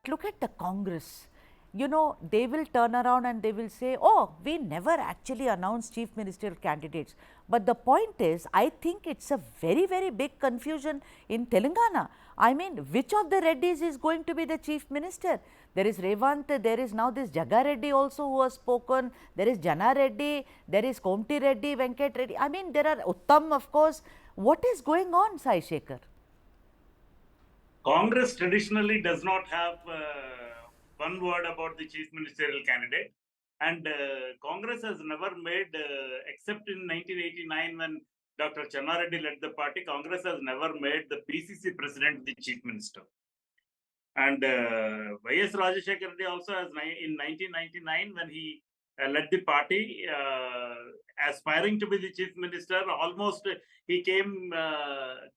look at the Congress. You know, they will turn around and they will say, oh, we never actually announced chief ministerial candidates. But the point is, I think it's a very, very big confusion in Telangana. I mean, which of the Reddys is going to be the chief minister? There is Revanth, there is now this Jaga Reddy also who has spoken, there is Jana Reddy, there is Komti Reddy, Venkat Reddy. I mean, there are Uttam, of course. What is going on, Saye Sekhar? Congress traditionally does not have one word about the chief ministerial candidate, and Congress has never made, except in 1989 when Dr. Channa Reddy led the party, Congress has never made the PCC president the chief minister. And Y.S. Rajashekar Reddy also has in 1999 when he led the party, aspiring to be the chief minister. Almost he came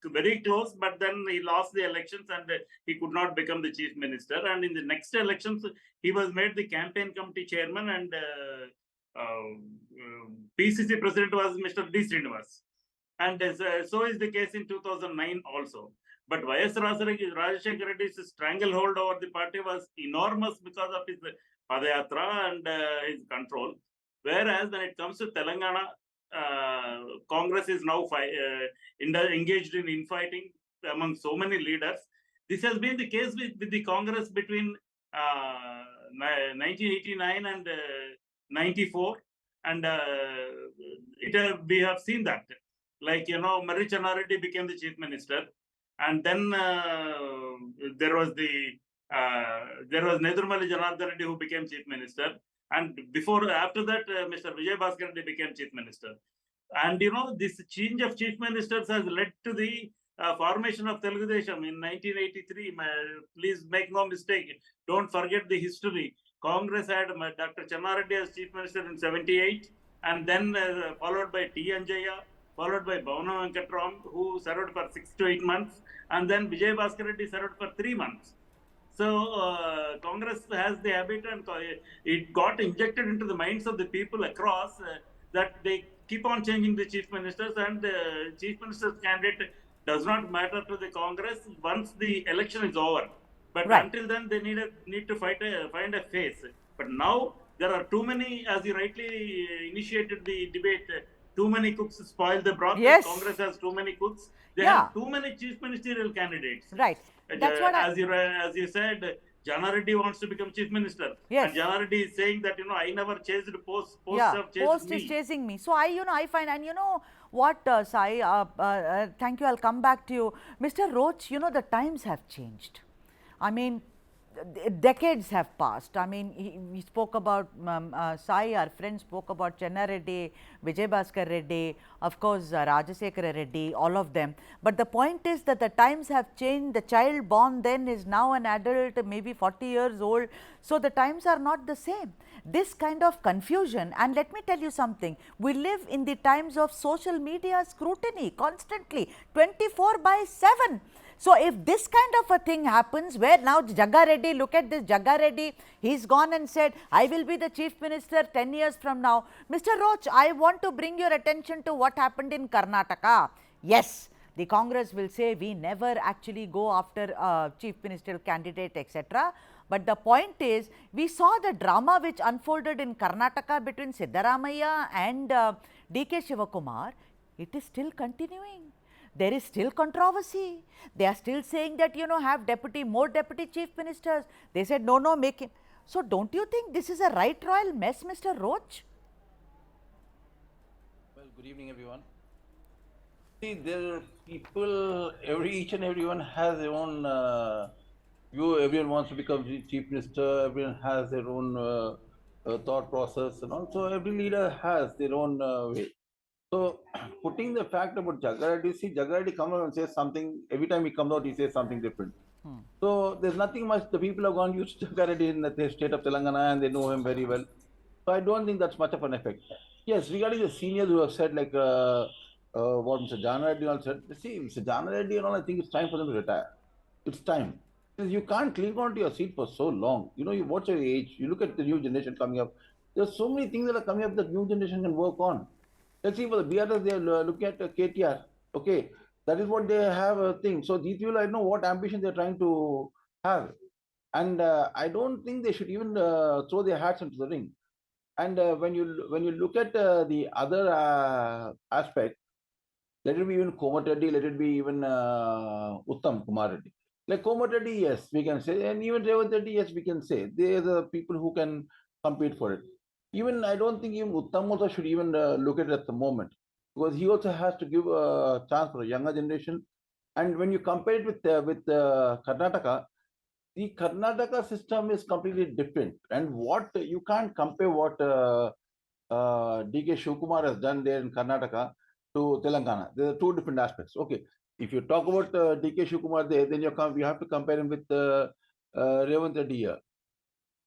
very close, but then he lost the elections and he could not become the chief minister. And in the next elections, he was made the campaign committee chairman, and PCC president was Mr. D. Srinivas. And so is the case in 2009 also. But Y.S. Rajashekar Reddy's stranglehold over the party was enormous because of his Padayatra and his control. Whereas when it comes to Telangana, Congress is now engaged in infighting among so many leaders. This has been the case with the Congress between 1989 and 94. And we have seen that. Like, Mary Channa Reddy became the chief minister. And then there was Nedurmali Janardhan Reddy who became chief minister, and after that, Mr. Vijay Bhaskar Reddy became chief minister. And this change of chief ministers has led to the formation of Telugu Desam in 1983. Please make no mistake. Don't forget the history. Congress had Dr. Channa Reddy as chief minister in 78, and then followed by T. Anjaya, followed by Bhavana Venkatram, who served for 6 to 8 months, and then Vijay Bhaskar Reddy served for 3 months. So Congress has the habit, and it got injected into the minds of the people across that they keep on changing the chief ministers, and chief minister's candidate does not matter to the Congress once the election is over. But until then, they need to find a face. But now there are too many, as you rightly initiated the debate. Too many cooks spoil the broth. Yes. Congress has too many cooks. They have too many chief ministerial candidates. Right. That's what as you said, Jana Reddy wants to become chief minister. Yes. And Jana Reddy is saying that I never chased post. Post is chasing me. So I find, and what, Sai, thank you. I'll come back to you, Mr. Roach. The times have changed. I mean, decades have passed. I mean, we spoke about Sai, our friend spoke about Channa Reddy, Vijay Bhaskar Reddy, of course, Rajasekhara Reddy, all of them. But the point is that the times have changed. The child born then is now an adult, maybe 40 years old. So the times are not the same. This kind of confusion, and let me tell you something, we live in the times of social media scrutiny constantly, 24/7. So if this kind of a thing happens, where now Jaga Reddy, look at this Jaga Reddy, he's gone and said, I will be the chief minister 10 years from now. Mr. Roach, I want to bring your attention to what happened in Karnataka. Yes, the Congress will say we never actually go after chief ministerial candidate, etc. But the point is, we saw the drama which unfolded in Karnataka between Siddaramaiah and D.K. Shivakumar. It is still continuing. There is still controversy. They are still saying that, have more deputy chief ministers. They said, no, make him. So don't you think this is a right royal mess, Mr. Roach? Well, good evening, everyone. See, there are people, each and everyone has their own view. Everyone wants to become chief minister. Everyone has their own thought process, and also every leader has their own way. So, putting the fact about Jaga Reddy, see, Jaga Reddy comes out and says something. Every time he comes out, he says something different. So, there's nothing much. The people have gone used to Jaga Reddy in the state of Telangana, and they know him very well. So, I don't think that's much of an effect. Yes, regarding the seniors who have said, like what Mr. Jana Reddy all said, see, Mr. Jana Reddy and all, I think it's time for them to retire. It's time. You can't cling on to your seat for so long. You watch your age, you look at the new generation coming up. There's so many things that are coming up that new generation can work on. Let's see, for the BRS, they are looking at KTR. Okay, that is what they have a thing. So these people, I know what ambition they're trying to have. And I don't think they should even throw their hats into the ring. And when you look at the other aspect, let it be even Komat Reddy, let it be even Uttam Kumar Reddy. Like Komat Reddy, yes, we can say, and even Revanth Reddy, yes, we can say. They are the people who can compete for it. Even I don't think even Uttam also should even look at it at the moment, because he also has to give a chance for a younger generation. And when you compare it with Karnataka, the Karnataka system is completely different, and what you can't compare what DK Shivkumar has done there in Karnataka to Telangana. There are two different aspects. Okay, if you talk about DK Shivkumar there, then you have to compare him with Revanth Reddy here.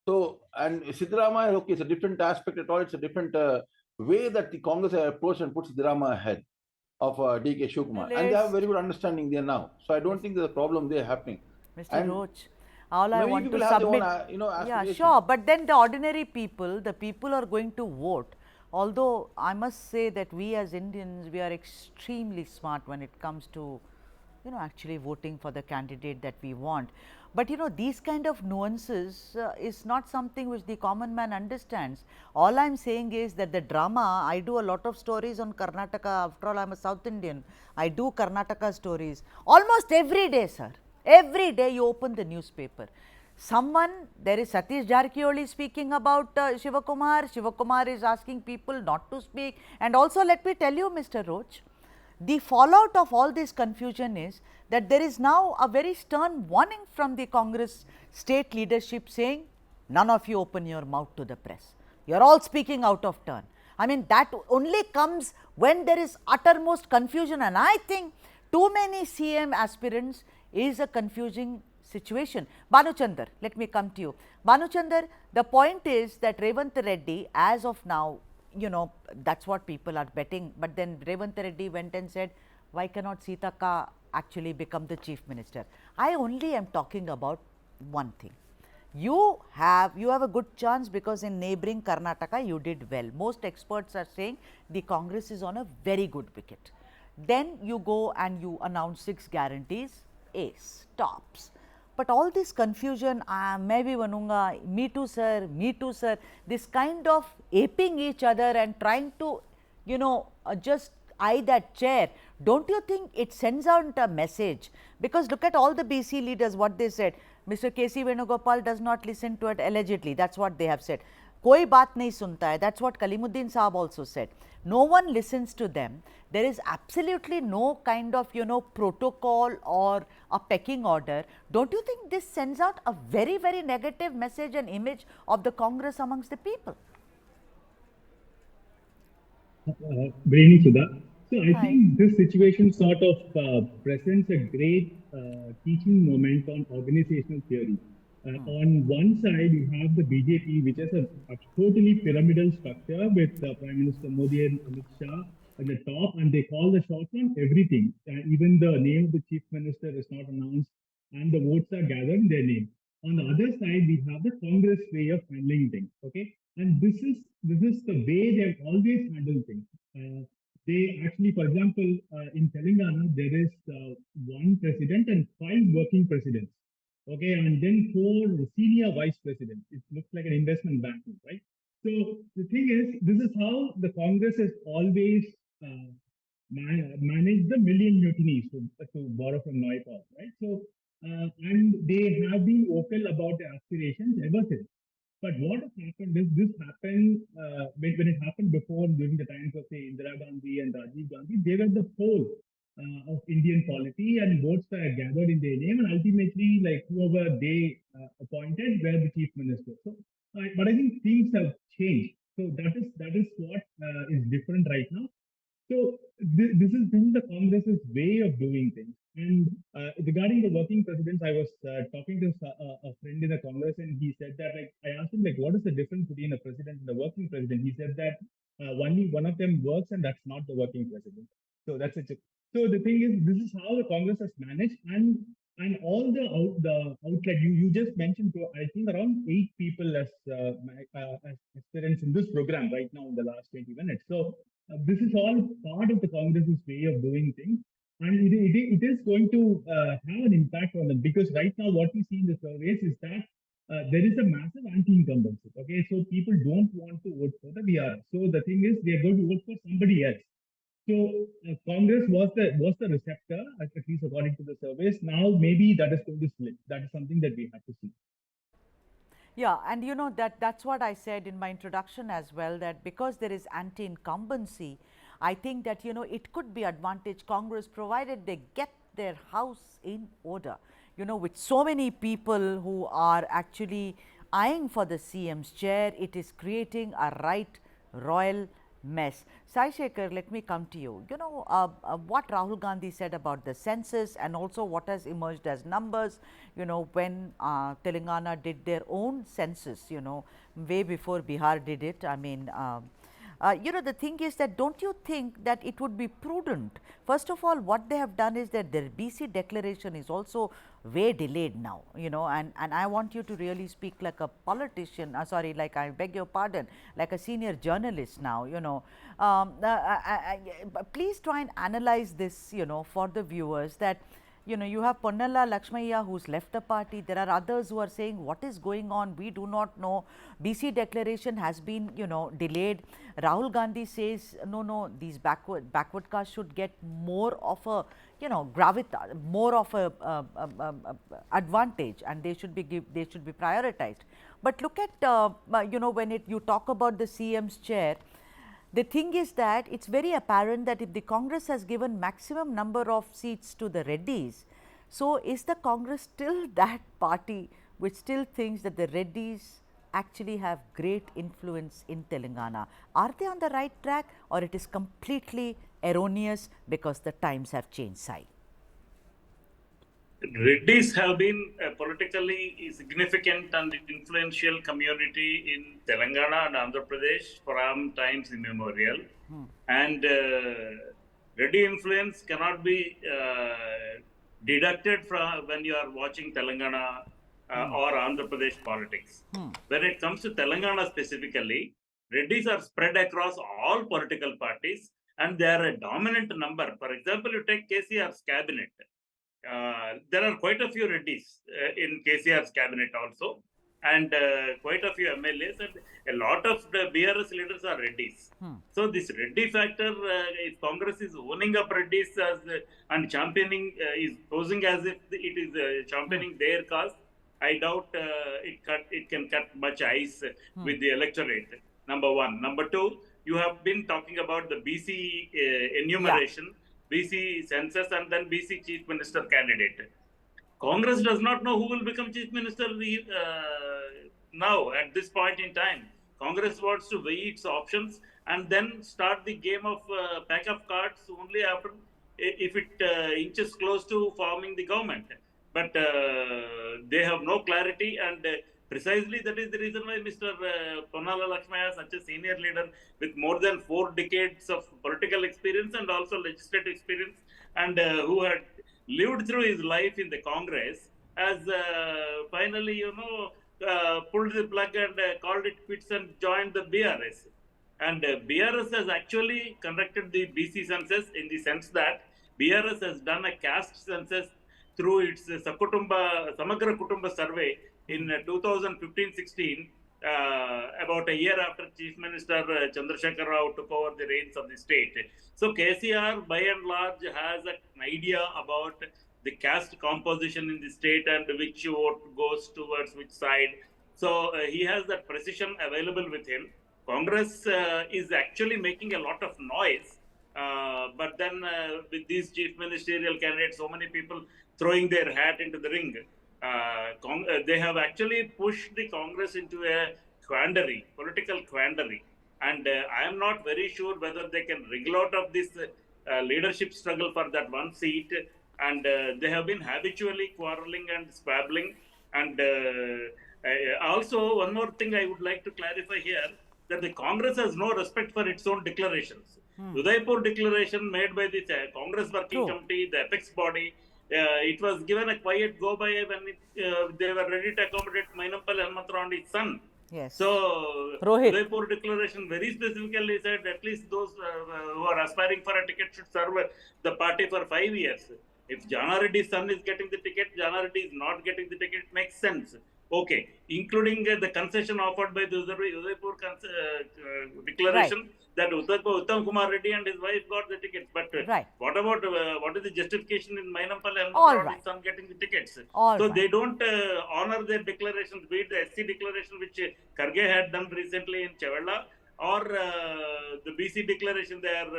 So, and Siddaramaiah, okay, it's a different aspect at all. It's a different way that the Congress approach and put Siddaramaiah ahead of DK Shivkumar, and they have a very good understanding there now. So I don't think there's a problem there happening. Mr. And Roach, all I many want to people have their own, submit. Yeah, aspirations. sure. But then the ordinary people, the people are going to vote. Although I must say that we as Indians, we are extremely smart when it comes to, actually voting for the candidate that we want. But these kind of nuances is not something which the common man understands. All I am saying is that the drama, I do a lot of stories on Karnataka. After all, I am a South Indian. I do Karnataka stories almost every day, sir. Every day you open the newspaper. There is Satish Jarkioli speaking about Shivakumar. Shivakumar is asking people not to speak. And also, let me tell you, Mr. Roach, the fallout of all this confusion is that there is now a very stern warning from the Congress state leadership saying, none of you open your mouth to the press. You are all speaking out of turn. I mean, that only comes when there is uttermost confusion, and I think too many CM aspirants is a confusing situation. Banuchandar, let me come to you. Banuchandar, the point is that Revanth Reddy, as of now, that's what people are betting. But then Revanth Reddy went and said, why cannot Sitaka actually become the chief minister? I only am talking about one thing. You have a good chance because in neighbouring Karnataka you did well. Most experts are saying the Congress is on a very good wicket. Then you go and you announce 6 guarantees, ace, tops. But all this confusion, maybe Vanunga, me too sir, this kind of aping each other and trying to, just eye that chair, don't you think it sends out a message? Because look at all the BC leaders, what they said. Mr. K.C. Venugopal does not listen to it allegedly, that's what they have said. Koi baat nahi sunta hai, that's what Kalimuddin Saab also said. No one listens to them. There is absolutely no kind of, protocol or a pecking order. Don't you think this sends out a very, very negative message and image of the Congress amongst the people? Good evening, Sudha. So I Hi. think this situation sort of presents a great teaching moment on organizational theory. On one side, you have the BJP, which has a totally pyramidal structure with Prime Minister Modi and Amit Shah at the top, and they call the shots on everything. Even the name of the chief minister is not announced, and the votes are gathered in their name. On the other side, we have the Congress way of handling things. Okay, and this is the way they have always handled things. They actually, for example, in Telangana, there is one president and 5 working presidents. Okay, and then 4 senior vice presidents. It looks like an investment bank, right? So the thing is, this is how the Congress has always managed the million mutinies, to borrow from Neupaul, right? So, and they have been vocal about their aspirations ever since. But what has happened is this happened when it happened before during the times of, say, Indira Gandhi and Rajiv Gandhi. They were the pole of Indian polity, and votes were gathered in their name, and ultimately, like whoever they appointed were the chief minister. So, but I think things have changed. So that is what is different right now. So this is the Congress's way of doing things. And regarding the working presidents, I was talking to a friend in the Congress, and he said that, like, I asked him, like, what is the difference between a president and a working president? He said that only one of them works, and that's not the working president. So that's it. So the thing is, this is how the Congress has managed, and all the outlet you just mentioned, I think around 8 people as aspirants in this program right now in the last 20 minutes. So this is all part of the Congress's way of doing things. and it is going to have an impact on them, because right now what we see in the surveys is that there is a massive anti-incumbency. Okay, so people don't want to vote for the VRS. So the thing is, they are going to vote for somebody else. So Congress was the receptor, at least according to the surveys. Now maybe that is going to slip. That is something that we have to see. Yeah, and you know that's what I said in my introduction as well, that because there is anti-incumbency, I think that it could be advantage Congress, provided they get their house in order. With so many people who are actually eyeing for the CM's chair, it is creating a right royal mess. Saye Sekhar, let me come to you. What Rahul Gandhi said about the census, and also what has emerged as numbers, when Telangana did their own census, way before Bihar did it. I mean, the thing is that, don't you think that it would be prudent? First of all, what they have done is that their BC declaration is also way delayed now, and I want you to really speak like a politician, sorry, like, I beg your pardon, like a senior journalist now, please try and analyze this, for the viewers, that you have Ponnala Lakshmaiah who's left the party. There are others who are saying, what is going on? We do not know. BC declaration has been, delayed. Rahul Gandhi says, no, these backward castes should get more of a, gravitas, more of a advantage, and they should be prioritized. But look at, when you talk about the CM's chair, the thing is that it's very apparent that if the Congress has given maximum number of seats to the Reddys, so is the Congress still that party which still thinks that the Reddys actually have great influence in Telangana? Are they on the right track, or it is completely erroneous because the times have changed, Sai? Reddys have been politically significant and influential community in Telangana and Andhra Pradesh from times immemorial. And Reddy influence cannot be deducted from when you are watching Telangana or Andhra Pradesh politics. When it comes to Telangana specifically, Reddys are spread across all political parties, and they are a dominant number. For example, you take KCR's cabinet. There are quite a few Reddys in KCR's cabinet also, and quite a few MLAs, and a lot of the BRS leaders are Reddys. So this Reddy factor, if Congress is owning up Reddys as and championing, is posing as if it is championing their cause, I doubt it can cut much ice with the electorate. Number one. Number two, you have been talking about the BC enumeration. BC census, and then BC chief minister candidate. Congress does not know who will become chief minister now at this point in time. Congress wants to weigh its options and then start the game of pack of cards only after, if it inches close to forming the government. But they have no clarity, and precisely that is the reason why Mr. Ponnala Lakshmaiah, such a senior leader with more than 4 decades of political experience and also legislative experience, and who had lived through his life in the Congress, has finally, pulled the plug and called it quits and joined the BRS. And BRS has actually conducted the BC census in the sense that BRS has done a caste census through its Samagra Kutumba survey in 2015-16, about a year after Chief Minister Chandrasekhar Rao took over the reins of the state. So KCR, by and large, has an idea about the caste composition in the state and which vote goes towards which side. So he has that precision available with him. Congress is actually making a lot of noise, but then with these chief ministerial candidates, so many people throwing their hat into the ring, they have actually pushed the Congress into a quandary, political quandary. And I am not very sure whether they can wriggle out of this leadership struggle for that one seat. And they have been habitually quarreling and squabbling. And also, one more thing I would like to clarify here, that the Congress has no respect for its own declarations. Udaipur declaration made by the Congress Working Committee, the apex body, it was given a quiet go by when they were ready to accommodate Mainampalli Hanumantrao and his son. Yes. So, Rohit. Udaipur declaration very specifically said at least those who are aspiring for a ticket should serve the party for 5 years. If Jana Reddy's son is getting the ticket, Jana Reddy is not getting the ticket, makes sense. Okay, including the concession offered by the Udaipur declaration that Uttam Kumar Reddy and his wife got the tickets. But what about what is the justification in Mainampally and his son getting the tickets? They don't honor their declarations, be it the SC declaration which Karge had done recently in Chevella, or the BC declaration they are,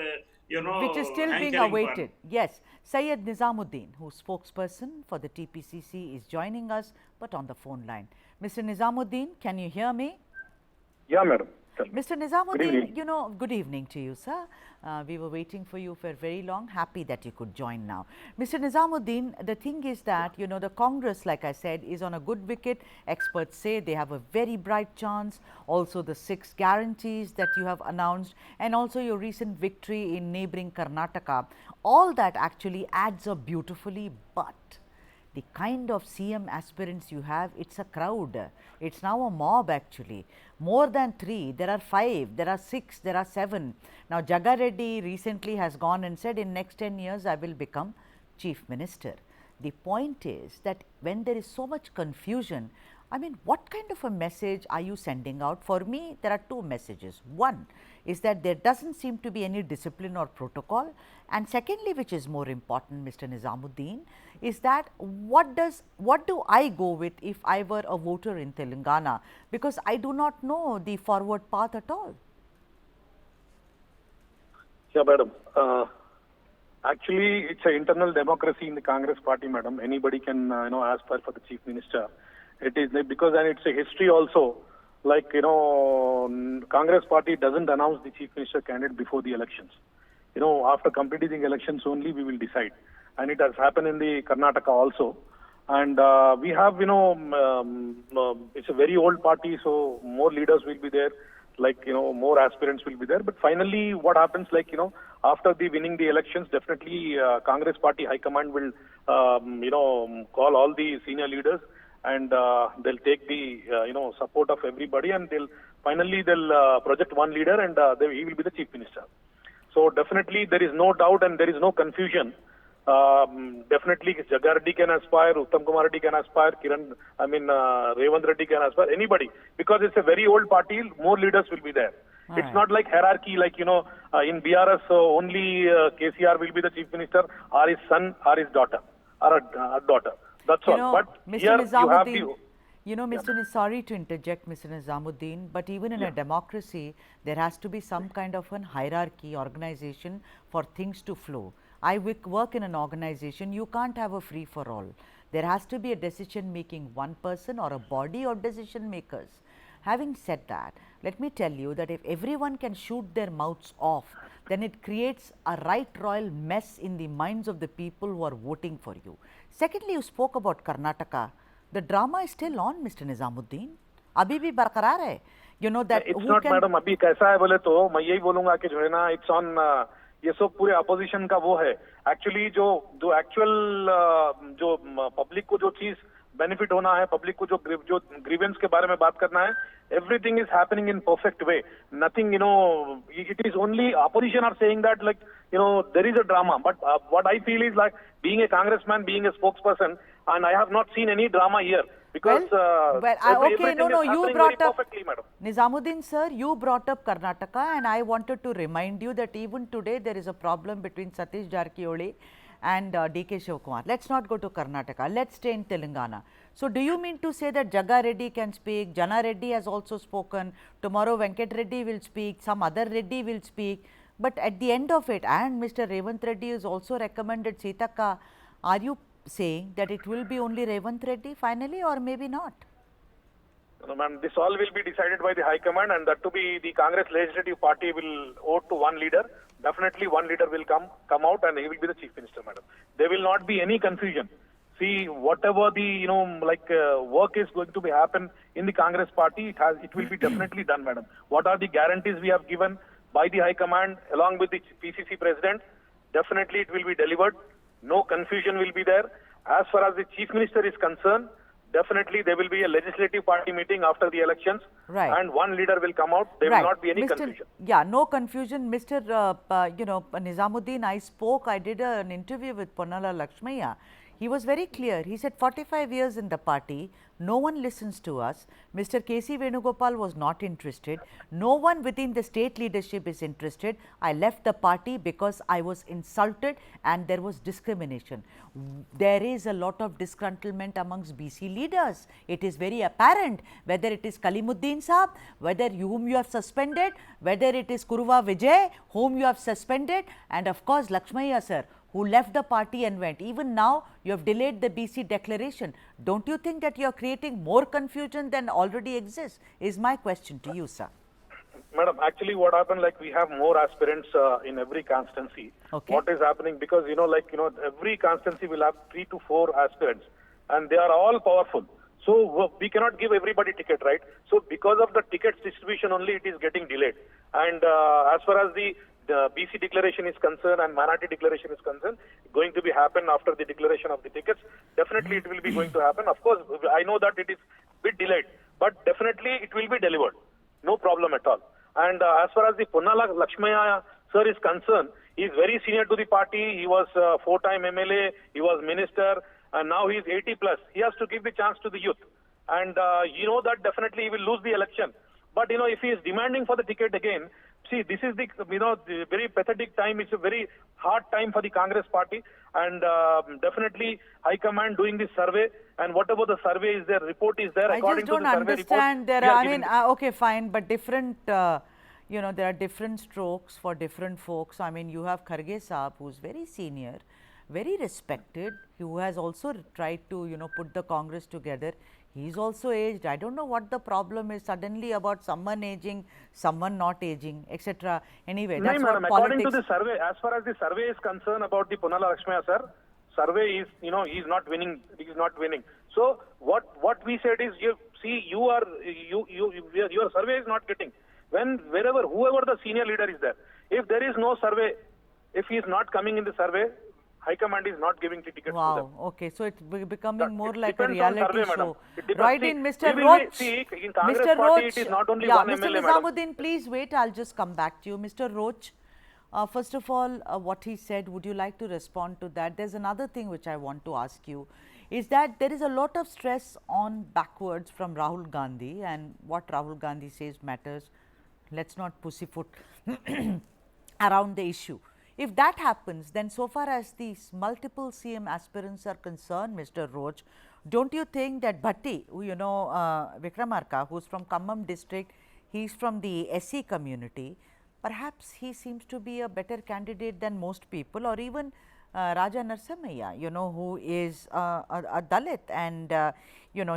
which is still being awaited. Yes. Syed Nizamuddin, who's spokesperson for the TPCC, is joining us, but on the phone line. Mr. Nizamuddin, can you hear me? Yeah, madam. Mr. Nizamuddin, good evening to you, sir. We were waiting for you for very long. Happy that you could join now. Mr. Nizamuddin, the thing is that, the Congress, like I said, is on a good wicket. Experts say they have a very bright chance. Also, the 6 guarantees that you have announced, and also your recent victory in neighbouring Karnataka. All that actually adds up beautifully, but the kind of CM aspirants you have, it's a crowd. It's now a mob actually. More than 3, there are 5, there are 6, there are 7. Now, Jaga Reddy recently has gone and said in next 10 years, I will become Chief Minister. The point is that when there is so much confusion, I mean, what kind of a message are you sending out? For me, there are 2 messages. One is that there doesn't seem to be any discipline or protocol. And secondly, which is more important, Mr. Nizamuddin, is that what do I go with if I were a voter in Telangana? Because I do not know the forward path at all. Yeah, madam. Actually, it's an internal democracy in the Congress party, madam. Anybody can, aspire for the chief minister. It is because, and it's a history also. Like, Congress party doesn't announce the chief minister candidate before the elections. After completing the elections only, we will decide. And it has happened in the Karnataka also. And we have, it's a very old party, so more leaders will be there. Like, more aspirants will be there. But finally, what happens, like, after the winning the elections, definitely Congress party high command will, call all the senior leaders, and they'll take the, support of everybody, and they'll project one leader, and he will be the chief minister. So definitely there is no doubt and there is no confusion. Definitely Jaga Reddy can aspire, Uttam Kumar Reddy can aspire, Revanth Reddy can aspire, anybody. Because it's a very old party, more leaders will be there. It's not like hierarchy, like, in BRS, only KCR will be the chief minister, or his son, or his daughter, or a daughter. That's all. But Mr. here Nizamuddin, you have Mr. Sorry to interject, Mr. Nizamuddin, but even in a democracy, there has to be some kind of an hierarchy, organization for things to flow. I work in an organization, you can't have a free for all. There has to be a decision making one person or a body of decision makers. Having said that, let me tell you that if everyone can shoot their mouths off, then it creates a right royal mess in the minds of the people who are voting for you. Secondly, you spoke about Karnataka. The drama is still on, Mr. Nizamuddin. Abhi bhi barqarar hai. You know that it's not, madam. Abhi kaisa hai bole to main yahi bolunga ki jo hai na, it's on ये सब पूरे opposition का वो है. Actually जो actual जो public को जो चीज बेनिफिट होना है, पब्लिक को जो ग्रीवेंस के बारे में बात करना है, everything is happening in perfect way. Nothing, it is only opposition are saying that, like, there is a drama. But what I feel is like being a congressman, being a spokesperson, and I have not seen any drama here. Because you brought up Nizamuddin sir, you brought up Karnataka, and I wanted to remind you that even today there is a problem between Satish Jarkioli and DK Shivakumar. Let's not go to Karnataka. Let's stay in Telangana. So, do you mean to say that Jaga Reddy can speak? Jana Reddy has also spoken. Tomorrow, Venkat Reddy will speak. Some other Reddy will speak. But at the end of it, and Mr. Revanth Reddy has also recommended Sitaka. Are you saying that it will be only Revanth Reddy finally, or maybe not? No, ma'am, this all will be decided by the High Command, and that to be the Congress Legislative Party will vote to one leader. Definitely one leader will come out, and he will be the Chief Minister, madam. There will not be any confusion. See, whatever the, work is going to be happen in the Congress Party, it will be definitely done, madam. What are the guarantees we have given by the High Command along with the PCC President? Definitely it will be delivered. No confusion will be there. As far as the Chief Minister is concerned, definitely there will be a legislative party meeting after the elections, Right. and one leader will come out. There will not be any Mr. confusion. Yeah, no confusion. Mr. Nizamuddin, I did an interview with Ponnala Lakshmaya. He was very clear. He said 45 years in the party, no one listens to us. Mr. K.C. Venugopal was not interested. No one within the state leadership is interested. I left the party because I was insulted and there was discrimination. There is a lot of disgruntlement amongst BC leaders. It is very apparent, whether it is Kalimuddin Saab, whether whom you have suspended, whether it is Kuruva Vijay, whom you have suspended, and of course Lakshmaya sir, who left the party and went. Even now, you have delayed the BC declaration. Don't you think that you are creating more confusion than already exists? Is my question to you, sir. Madam, actually what happened, like we have more aspirants in every constituency. Okay. What is happening, because every constituency will have 3 to 4 aspirants, and they are all powerful. So we cannot give everybody ticket, right? So because of the tickets distribution only, it is getting delayed. And as far as the BC declaration is concerned and minority declaration is concerned, going to be happen after the declaration of the tickets. Definitely it will be going to happen. Of course, I know that it is bit delayed, but definitely it will be delivered. No problem at all. And as far as the Ponnala Lakshmaya sir is concerned, he is very senior to the party. He was 4-time MLA, he was minister, and now he is 80 plus. He has to give the chance to the youth. And you know that definitely he will lose the election. But if he is demanding for the ticket again, see, this is the the very pathetic time. It's a very hard time for the Congress party, and definitely High Command doing this survey, and whatever the survey is there, report is there. I According just don't to the survey understand. report, There are, I mean, okay, fine, but different. There are different strokes for different folks. I mean, you have Kharge Saab, who's very senior, very respected, who has also tried to put the Congress together. He's also aged. I don't know what the problem is suddenly about someone aging, someone not aging, etc. Anyway, that's no, what madam, politics. according to the survey, as far as the survey is concerned about the Ponnala Lakshmaya sir, survey is he's not winning. He's not winning. So what we said is, your survey is not getting. Whoever the senior leader is there, if there is no survey, if he is not coming in the survey, High Command is not giving the tickets to them. Wow, okay, so it's becoming more like a depends on reality survey, madam. show. It depends. Right See, in, we Mr. will Roach. see, in Congress Mr. party, Roach, it is not only yeah, one Mr. MLA, madam. Nizamuddin, please wait, I'll just come back to you. Mr. Roach, first of all, what he said, would you like to respond to that? There's another thing which I want to ask you, is that there is a lot of stress on backwards from Rahul Gandhi, and what Rahul Gandhi says matters. Let's not pussyfoot around the issue. If that happens, then so far as these multiple CM aspirants are concerned, Mr. Roach, don't you think that Bhatti, Vikramarka, who is from Khammam district, he is from the SC community, perhaps he seems to be a better candidate than most people, or even Raja Narsamaya, who is a Dalit, and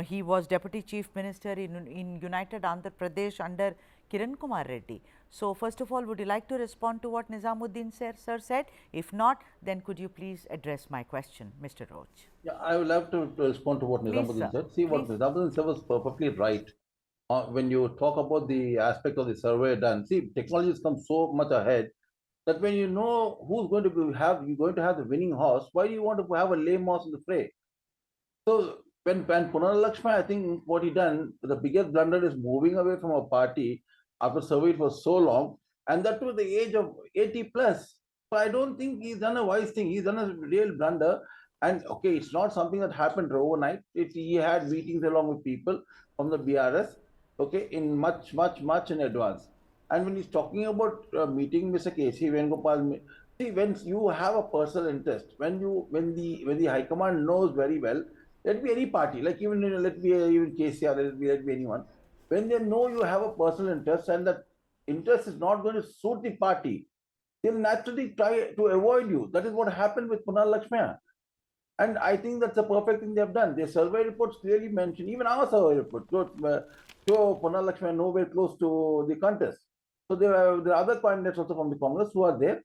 he was Deputy Chief Minister in United Andhra Pradesh under Kiran Kumar Reddy. So, first of all, would you like to respond to what Nizamuddin sir said? If not, then could you please address my question, Mr. Roach? Yeah, I will have to respond to what Nizamuddin said. See, what Nizamuddin said was perfectly right. When you talk about the aspect of the survey done, see, technology has come so much ahead that when you know who's going to have the winning horse, why do you want to have a lame horse in the fray? So when Ponnala Lakshmaya, I think what he done, the biggest blunder is moving away from a party after surveyed for so long, and that to the age of 80 plus. So I don't think he's done a wise thing. He's done a real blunder. And okay, it's not something that happened overnight. He had meetings along with people from the BRS, okay, in much in advance. And when he's talking about meeting Mr. K.C. Venugopal, see, when you have a personal interest, when the High Command knows very well, let be any party, like even let be even KCR, let be anyone. When they know you have a personal interest and that interest is not going to suit the party, they'll naturally try to avoid you. That is what happened with Ponnala Lakshmaya. And I think that's the perfect thing they have done. Their survey reports clearly mention, even our survey report, show Ponnala Lakshmaya nowhere close to the contest. So there are other candidates also from the Congress who are there,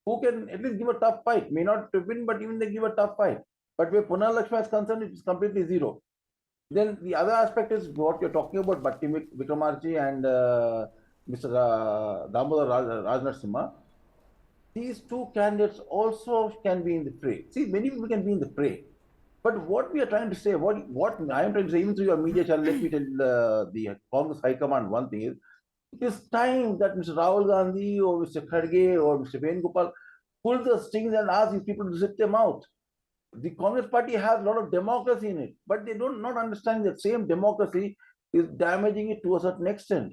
who can at least give a tough fight. May not win, but even they give a tough fight. But where Ponnala Lakshmaya is concerned, it is completely zero. Then the other aspect is what you're talking about, Bhatti Vikramarji and Mr. Damodar Raj Narasimha. These two candidates also can be in the fray. See, many people can be in the fray. But what we are trying to say, what I am trying to say, even through your media channel, let me tell the Congress High Command one thing is, it is time that Mr. Rahul Gandhi or Mr. Kharge or Mr. Venugopal pull the strings and ask these people to sit them out. The Congress party has a lot of democracy in it, but they don't not understand that same democracy is damaging it to a certain extent.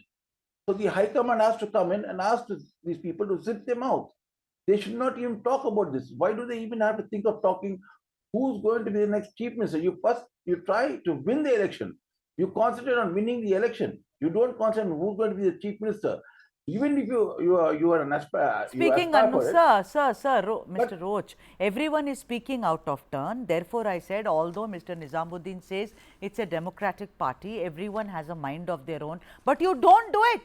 So the High Command has to come in and ask these people to sit them out. They should not even talk about this. Why do they even have to think of talking who's going to be the next chief minister? You try to win the election. You concentrate on winning the election. You don't concentrate on who's going to be the chief minister. Even if you are an aspire, you Speaking, aspire for it. Mr. Roach, everyone is speaking out of turn. Therefore, I said, although Mr. Nizamuddin says it's a democratic party, everyone has a mind of their own, but you don't do it.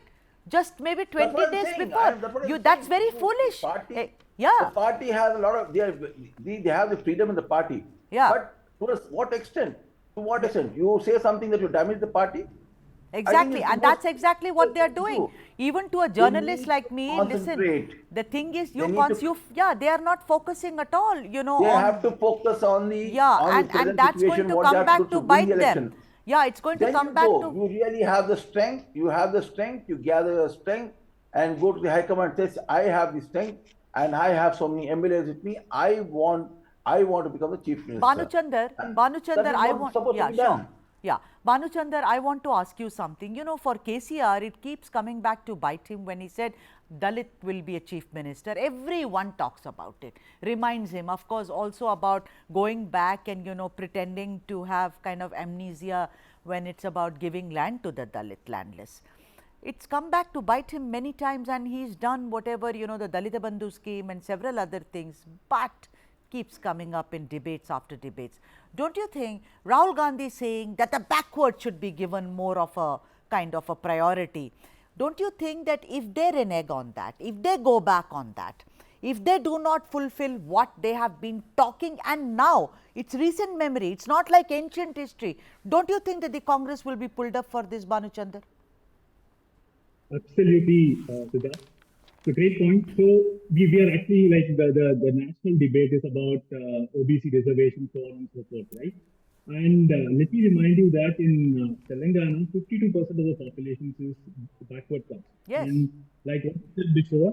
Just maybe 20 days before. That's very foolish. The party has a lot of, they have the freedom in the party. Yeah. But to what extent? To what extent? You say something that you damage the party? Exactly, and that's exactly what they are doing. Even to a journalist like me, listen, the thing is, they are not focusing at all, you know. They have to focus on the and that's going to come back to bite them. Yeah, it's going to come back to. You really have the strength. You have the strength. You gather your strength and go to the High Command and say, I have the strength and I have so many MLAs with me. I want to become the chief minister. Banuchandar, I want. Yeah, Banuchandar, I want to ask you something. You know, for KCR, it keeps coming back to bite him when he said Dalit will be a chief minister. Everyone talks about it, reminds him, of course, also about going back and, you know, pretending to have kind of amnesia when it's about giving land to the Dalit landless. It's come back to bite him many times, and he's done whatever, you know, the Dalita Bandhu scheme and several other things, but keeps coming up in debates after debates. Don't you think Rahul Gandhi saying that the backward should be given more of a kind of a priority? Don't you think that if they renege on that, if they go back on that, if they do not fulfill what they have been talking, and now it's recent memory, it's not like ancient history, don't you think that the Congress will be pulled up for this, Banuchandar? Absolutely, Siddharth. So great point. So we are actually like the national debate is about OBC reservation, so on and so forth, right? And let me remind you that in Telangana, 52% of the population is backward caste. Yes. And like I said before,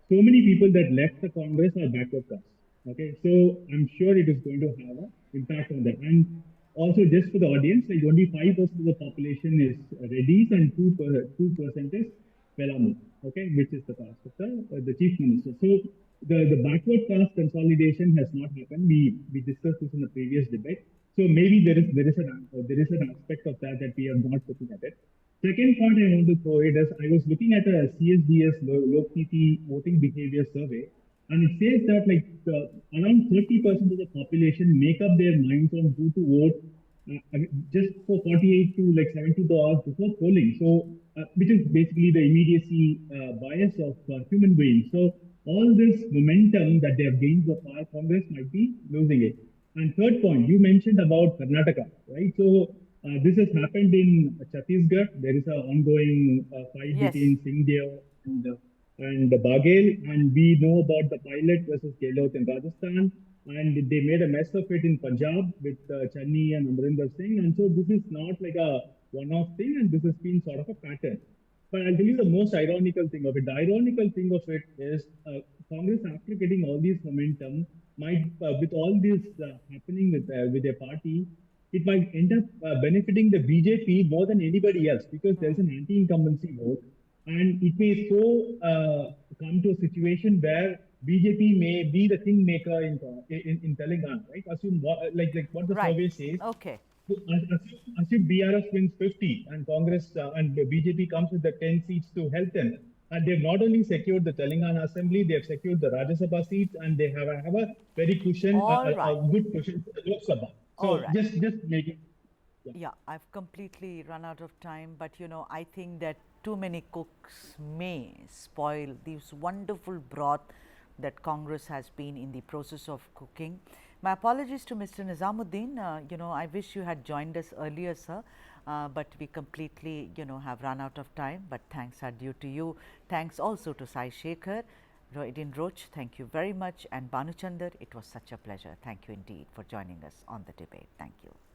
so many people that left the Congress are backward caste. Okay, so I'm sure it is going to have an impact on that. And also, just for the audience, like only 5% of the population is Reddys and 2% is Velamu, okay, which is the caste of the chief minister. So the backward caste consolidation has not happened. We discussed this in the previous debate. So maybe there is an aspect of that we are not looking at it. Second point I want to throw it is I was looking at a CSDS Lokniti voting behavior survey, and it says that like around 30% of the population make up their minds on who to vote just for 48 to like 72 hours before polling. So, which is basically the immediacy bias of human beings. So, all this momentum that they have gained so far, Congress might be losing it. And third point, you mentioned about Karnataka, right? So, this has happened in Chhattisgarh. There is an ongoing fight between Singhdeo and Baghel, and we know about the pilot versus Gehlot in Rajasthan, and they made a mess of it in Punjab with Channi and Amrinder Singh, and so this is not like a one-off thing, and this has been sort of a pattern. But I'll tell you the most ironical thing of it. The ironical thing of it is Congress, after getting all this momentum, might, with all this happening with their party, it might end up benefiting the BJP more than anybody else, because there's an anti-incumbency vote. And it may so come to a situation where BJP may be the kingmaker in Telangana, right? Assume like what the survey says. Okay. Assume BRS wins 50 and Congress and the BJP comes with the 10 seats to help them. And they've not only secured the Telangana Assembly, they have secured the Rajya Sabha seats, and they have a very cushion, a good cushion for the Lok Sabha. So just make it. Yeah, I've completely run out of time, but you know, I think that too many cooks may spoil this wonderful broth that Congress has been in the process of cooking. My apologies to Mr. Nizamuddin. You know, I wish you had joined us earlier, sir, but we completely, you know, have run out of time. But thanks are due to you. Thanks also to Saye Sekhar. Roydin Roach, thank you very much, and Banuchandar, it was such a pleasure. Thank you indeed for joining us on the debate. Thank you.